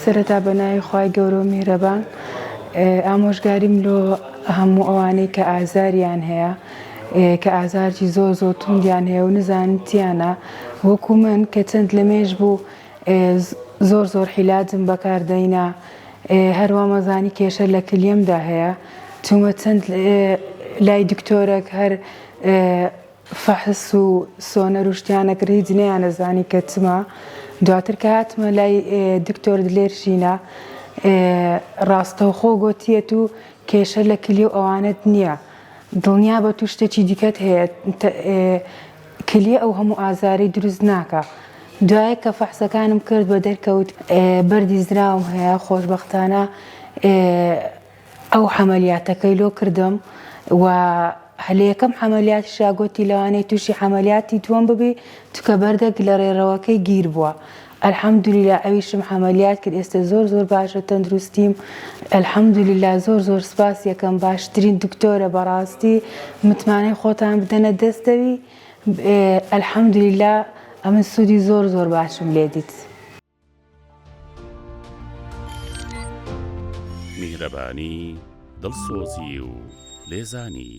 سەرەتا بەناوی خوای گەورە و میهرەبان ئامۆژگاریم لۆ هەموو ئەوانەی کە ئازاریان هەیە کە ئازارکی زۆر توندیان هەیە و نزانن چیانە وەکو من کە چەند لە مێژ بوو زۆر حیلاجم بەکاردەینا هەروە مەزانی کێشە لە کلیەمدا هەیە چوومە چەند لای دکتۆرێک هەر فەحس و سۆنەر و شتیانەکرد هیچ نەیانەزانی کە چما دواتر کە هاتمە لای دکتۆر دلێرشینە ڕاستەوخۆ گۆتیەت و کێشە لە کلی و ئەوانت نییە دڵنیا بە توو شتێکی دیکەت هەیە کلیە ئەو هەموو ئازارەی دروست ناکە دوایە کە فەحسەکانم کرد بە دەرکەوت بەردی زراوم هەیە خۆشبەختانە ئەو حەمەلیاتەکەی لۆ کردم و هەلە یەکەم حەمەلیاتیشا گوتی لەوانەیە تووشی حەمەلیاتی دووەم ببێ چونکە بەردێک لە ڕێڕەوەکەی گیر بووە ئەلحەمدولیلا ئەویشم حەمەلیات کرد ئێستا زۆر باشە تەندروستیم ئەلحەمدولیلا زۆر سپاس یەکەم باشترین دکتۆرە بەڕاستی متمانەی خۆتان بدەنە دەستەوی ئەلحەمدولیلا ئەمن سوودی زۆر باشم لێ دیت میهرەبانی دڵسۆزی و لێزانی